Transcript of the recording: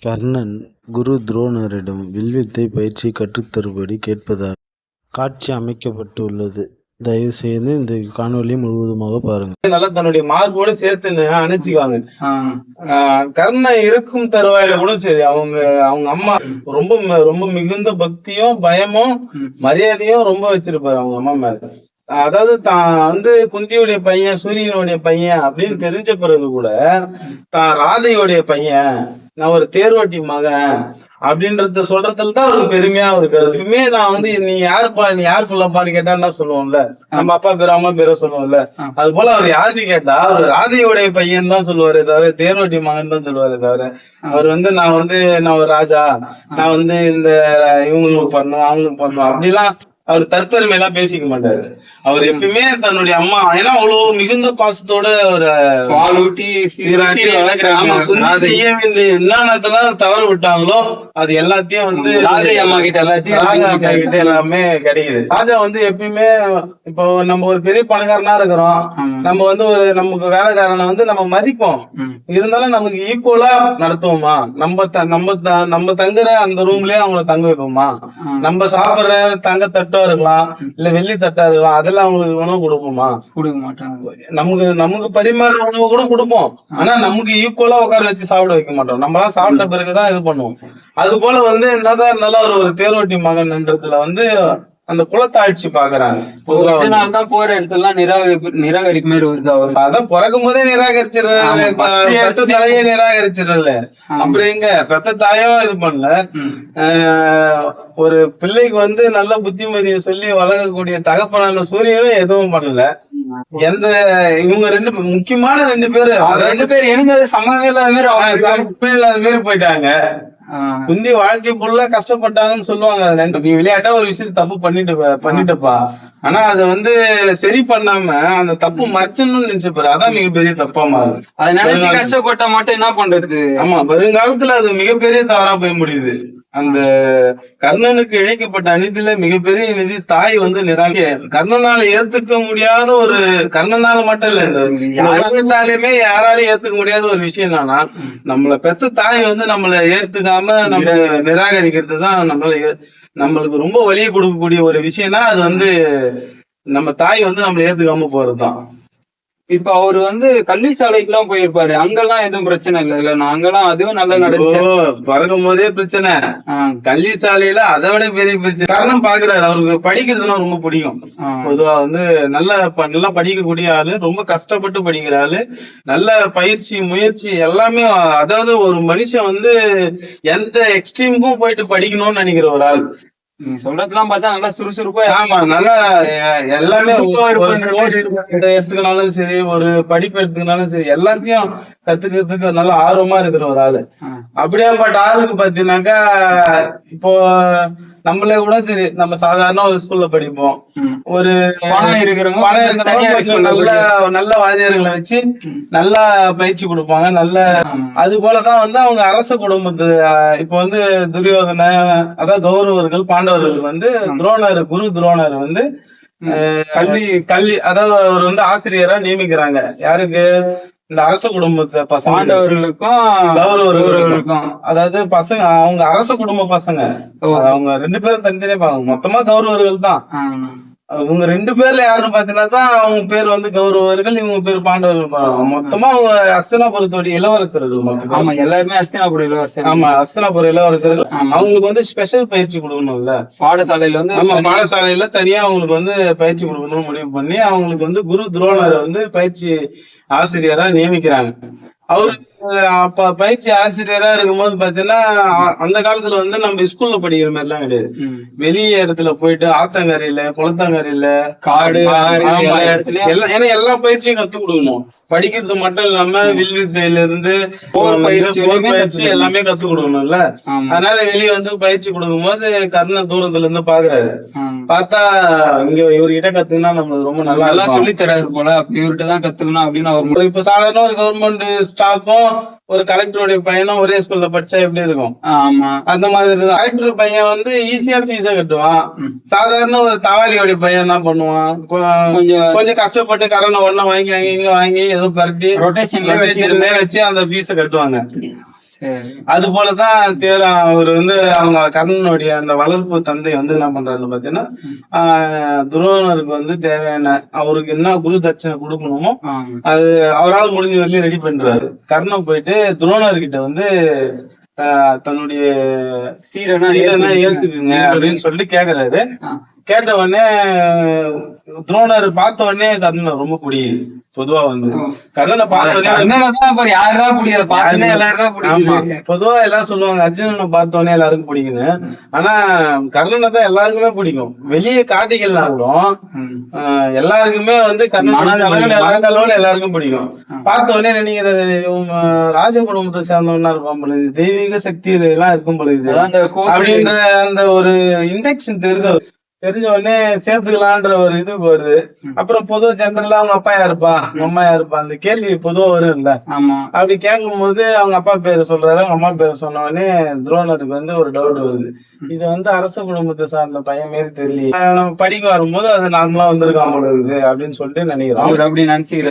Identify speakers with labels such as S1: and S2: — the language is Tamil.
S1: கர்ணன் குரு துரோணரிடம் வில்வித்தை பயிற்சி கற்றுத்தரும்படி கேட்பதாக காட்சி அமைக்கப்பட்டுள்ளது. தயவு செய்து இந்த காணொலியை முழுவதுமாக பாருங்க.
S2: நல்லா தன்னுடைய மார்போடு சேர்த்து அணைச்சிக்குவாங்க. கர்ணன் இருக்கும் தருவாயில கூட சரி, அவங்க அம்மா ரொம்ப ரொம்ப மிகுந்த பக்தியும் பயமும் மரியாதையும் ரொம்ப வச்சிருப்பாரு அவங்க அம்மா மேல. அதாவது தான் குந்தியுடைய பையன், சூரியனுடைய பையன் அப்படின்னு தெரிஞ்ச பிறகு கூட தான் ராதையுடைய பையன், நான் ஒரு தேர்வட்டி மகன் அப்படின்றத சொல்றதுல தான் அவருக்கு பெருமையா இருக்கு. எப்பவுமே நான் நீ யாருப்பா, நீ யாரு சொல்லப்பான்னு கேட்டா என்ன சொல்லுவோம்ல, நம்ம அப்பா பேர் அம்மா பேர சொல்லுவோம்ல, அது போல அவர் யாருன்னு கேட்டா அவர் ராதையுடைய பையன் தான் சொல்லுவாரு தவிர தேர்வட்டி மகன் தான் சொல்லுவாரு தவிர அவர் நான் ஒரு ராஜா, நான் இந்த இவங்களுக்கு பண்ணுவோம் அவங்களுக்கு பண்ணுவோம் அப்படிலாம் அவர் தற்பெருமை எல்லாம் பேசிக்க மாட்டாரு. அவர் எப்பயுமே தன்னுடைய அம்மா, ஏன்னா அவ்வளவு மிகுந்த பாசத்தோட ஒரு பாலூட்டி சீராட்டி செய்ய வேண்டிய என்னென்னதெல்லாம் தவறு விட்டாங்களோ அது எல்லாத்தையும் அம்மா கிட்ட எல்லாமே கிடைக்குது. ராஜா எப்பயுமே இப்போ நம்ம ஒரு பெரிய பணக்காரனா இருக்கிறோம், நம்ம நமக்கு வேலைக்காரனை நம்ம மதிப்போம், இருந்தாலும் நமக்கு ஈக்குவலா நடத்துவோமா? நம்ம தங்குற அந்த ரூம்லயே அவங்கள தங்க வைப்போமா? நம்ம சாப்பிடுற தங்க தட்டா இருக்கலாம், இல்ல வெள்ளி தட்டா இருக்கலாம், அதெல்லாம் அவங்களுக்கு உணவு கொடுப்போமா? கொடுக்க மாட்டாங்க. நமக்கு பரிமாற உணவு கூட கொடுப்போம், ஆனா நமக்கு ஈக்குவலா உட்கார வச்சு சாப்பிட வைக்க மாட்டோம். நம்மளாம் சாப்பிட்ட பிறகுதான் இது பண்ணுவோம். அது போல என்னதான் இருந்தாலும் ஒரு தேர்வட்டி மகன்ன்றதுல அந்த குலத்தாட்சி பாக்குறாங்க.
S3: இதனாலதான் போற இடத்துல நிராகரிப்பு மாதிரி வருது. அவரு
S2: அதான் பிறக்கும் போதே நிராகரிச்சிடறாங்க, பெத்த தாயே நிராகரிச்சிடல. அப்புறம் எங்க பெத்த தாயும் இது பண்ணல. ஒரு பிள்ளைக்கு நல்ல புத்திமதியை சொல்லி வளர்க்கக்கூடிய தகப்பனான சூரியனும் எதுவும் பண்ணல. இவங்க முக்கியமான ரெண்டு பேரு
S3: எனக்கு அது சமமே
S2: இல்லாத மாதிரி போயிட்டாங்க. குந்தி வாழ்க்கை ஃபுல்லா கஷ்டப்பட்டாங்கன்னு சொல்லுவாங்க. நீ விளையாட்டா ஒரு விஷயம் தப்பு பண்ணிட்டப்பா, ஆனா அத சரி பண்ணாம அந்த தப்பு மறைச்சணும்னு நினைச்சப்பாரு. அதான் மிகப்பெரிய தப்பா மாறுது.
S3: அதை நினைச்சு கஷ்டப்பட்டா மட்டும் என்ன பண்றது?
S2: ஆமா, வருங்காலத்துல அது மிகப்பெரிய தவறா போய் முடியுது. அந்த கர்ணனுக்கு இழைக்கப்பட்ட அநீதியில மிகப்பெரிய நிதி தாய் கர்ணனால ஏத்துக்க முடியாத ஒரு, கர்ணனால மட்டும் இல்ல, யாராலுமே யாராலையும் ஏத்துக்க முடியாத ஒரு விஷயம் என்னன்னா, நம்மள பெத்த தாய் நம்மள ஏத்துக்காம நம்ம நிராகரிக்கிறது தான் நம்மளுக்கு ரொம்ப வலியை கொடுக்கக்கூடிய ஒரு விஷயம்னா அது நம்ம தாய் நம்மள ஏத்துக்காம போறதுதான்.
S3: இப்ப அவரு கல்வி சாலைக்கு எல்லாம் போயிருப்பாரு, அங்கெல்லாம் எதுவும் பிரச்சனை இல்ல? அங்கெல்லாம் அதுவும் நல்லா நடந்துச்சு.
S2: பறக்கும் போதே பிரச்சனை, கல்வி சாலையில அதை விட பெரிய பிரச்சனை. காரணம் பாக்குறாரு, அவருக்கு படிக்கிறதுனா ரொம்ப பிடிக்கும். பொதுவா நல்லா படிக்கக்கூடிய ஆளு, ரொம்ப கஷ்டப்பட்டு படிக்கிற ஆளு, நல்ல பயிற்சி முயற்சி எல்லாமே. அதாவது ஒரு மனுஷன் எந்த எக்ஸ்ட்ரீமுக்கும் போயிட்டு படிக்கணும்னு நினைக்கிற ஒரு ஆள்.
S3: நீங்க சொல்றதெல்லாம் பார்த்தா நல்லா சுறுசுறுப்பா.
S2: ஆமா, நல்லா எல்லாமே எடுத்துக்கினாலும் சரி, ஒரு படிப்பு எடுத்துக்கினாலும் சரி, எல்லாத்தையும் கத்துக்கிறதுக்கு நல்ல ஆர்வமா இருக்கிற ஒரு ஆளு. அப்படியாப்பட்ட ஆளுக்கு பாத்தீங்கன்னாக்கா, இப்போ நம்மளே கூட சரி, நம்ம சாதாரண ஒரு ஸ்கூல்ல படிப்போம், ஒரு பணம் இருக்கிறவங்க நல்ல வாத்தியார்களை வச்சு நல்லா பயிற்சி கொடுப்பாங்க. நல்ல அது போலதான் அவங்க அரச குடும்பத்து இப்போ துரியோதன, அதாவது கௌரவர்கள் பாண்டவர்கள் துரோணர், குரு துரோணர் கல்வி அதாவது அவர் ஆசிரியரா நியமிக்கிறாங்க. யாருக்கு? இந்த அரச குடும்பத்தை
S3: பாண்டவர்களுக்கும்
S2: கௌரவர்களுக்கும். அதாவது பசங்க, அவங்க அரச குடும்ப பசங்க, அவங்க ரெண்டு பேரும் தனித்தனியா பாங்க. மொத்தமா கௌரவர்கள் தான். இவங்க ரெண்டு பேர்ல யாருன்னு பாத்தீங்கன்னா அவங்க பேர் கௌரவர்கள், இவங்க பேர் பாண்டவர்கள். மொத்தமா அவங்க அஸ்தினாபுரத்தோடைய இளவரசர்கள்.
S3: ஆமா, எல்லாருமே அஸ்தினாபுர இளவரசர்.
S2: ஆமா, அஸ்தினாபுர இளவரசர்கள். அவங்களுக்கு ஸ்பெஷல் பயிற்சி கொடுக்கணும்ல
S3: பாடசாலையில.
S2: ஆமா, பாடசாலையில தனியா அவங்களுக்கு பயிற்சி கொடுக்கணும்னு முடிவு பண்ணி அவங்களுக்கு குரு துரோணரை பயிற்சி ஆசிரியரா நியமிக்கிறாங்க. அவரு அப்ப பயிற்சி ஆசிரியரா இருக்கும்போது பாத்தீங்கன்னா, அந்த காலத்துல நம்ம ஸ்கூல்ல படிக்கிற மாதிரி எல்லாம் கிடையாது. வெளிய இடத்துல போயிட்டு ஆத்தங்கரையில, குளத்தங்கரையில,
S3: காடு,
S2: ஏன்னா எல்லா பயிற்சியும் கத்து கொடுக்கணும். படிக்கிறது மட்டும் இல்லாம வில்வித்தையில இருந்து போர் பயிற்சி எல்லாமே கத்து கொடுக்கணும்ல. அதனால வெளியே பயிற்சி கொடுக்கும் போது கர்ணன் தூரத்துல இருந்து பாக்குறாரு. பார்த்தா இங்க இவர்கிட்ட கத்துக்கினா நம்மளுக்கு ரொம்ப நல்லா
S3: சொல்லி தராரு போல, இவர்கிட்ட தான் கத்துக்கணும் அப்படின்னு அவர்.
S2: இப்ப சாதாரண ஒரு கவர்மெண்ட் ஸ்டாஃபும் ஒரு கலெக்டருடைய பையனும் ஒரே ஸ்கூல்ல படிச்சா எப்படி இருக்கும்?
S3: ஆமா,
S2: அந்த மாதிரி கலெக்டர் பையன் ஈஸியா ஃபீஸ கட்டுவான். சாதாரண ஒரு தவாலியோடைய பையன் என்ன பண்ணுவான், கொஞ்சம் கஷ்டப்பட்டு கடனை ஒண்ணு வாங்கி அங்க இங்க வாங்கி ஏதோ பரட்டி ரொட்டேஷன்ல வச்சு அந்த ஃபீஸ கட்டுவாங்க.
S3: சரி.
S2: அது போலதான் அவர் வந்து அவங்க கர்ணனுடைய அந்த வளர்ப்பு தந்தை வந்து என்ன பண்றாரு பாத்தீங்கன்னா துரோணருக்கு வந்து தேவையான அவருக்கு என்ன குரு தட்சணை கொடுக்கணுமோ அது அவரால் முடிஞ்ச வரையும் ரெடி பண்றாரு. கர்ணன் போயிட்டு துரோணர்கிட்ட வந்து தன்னுடைய சீடனா ஏத்துக்குங்க அப்படின்னு சொல்லிட்டு கேக்குறாரு. கேட்ட உடனே துரோணர் பார்த்த உடனே கர்ணன் ரொம்ப பிடிக்குது. பொதுவா வந்து கர்ணனை பார்த்த உடனே பொதுவா எல்லாரும் சொல்லுவாங்க அர்ஜுனனை பார்த்த உடனே எல்லாருக்கும் பிடிக்குன்னு. ஆனா கர்ணனை தான் எல்லாருக்குமே பிடிக்கும். வெளியே காட்டிக்கலாம் கூட எல்லாருக்குமே வந்து கர்ணன் மனதளவுல எல்லாருக்கும் பிடிக்கும். பார்த்த உடனே நினைக்கிறது ராஜ குடும்பத்தை சேர்ந்தவனா இருப்பான் பொழுது, தெய்வீக சக்தி எல்லாம் இருக்கும் பொழுது அப்படின்ற அந்த ஒரு இன்டெக்ஷன் தெரிஞ்ச உடனே சேர்த்துக்கலான்ற ஒரு இது வருது. அப்புறம் பொதுவா ஜென்ரலா அவங்க அப்பா யாருப்பா அவங்க அம்மா யாருப்பா அந்த கேள்வி பொதுவா வரும் இல்ல. அப்படி கேட்கும் போது அவங்க அப்பா பேரு சொல்றாரு. அவங்க அம்மா பேரு சொன்ன உடனே துரோணருக்கு வந்து ஒரு டவுட் வருது. இது வந்து அரச குடும்பத்தை சார்ந்த பையன் மாரி தெரியல, நம்ம படிக்க வரும்போது அது நார்மலா வந்திருக்கான் போல இருக்குது அப்படின்னு சொல்லிட்டு நினைக்கிறோம்.
S3: அப்படி நினைச்சுக்கிறேன்.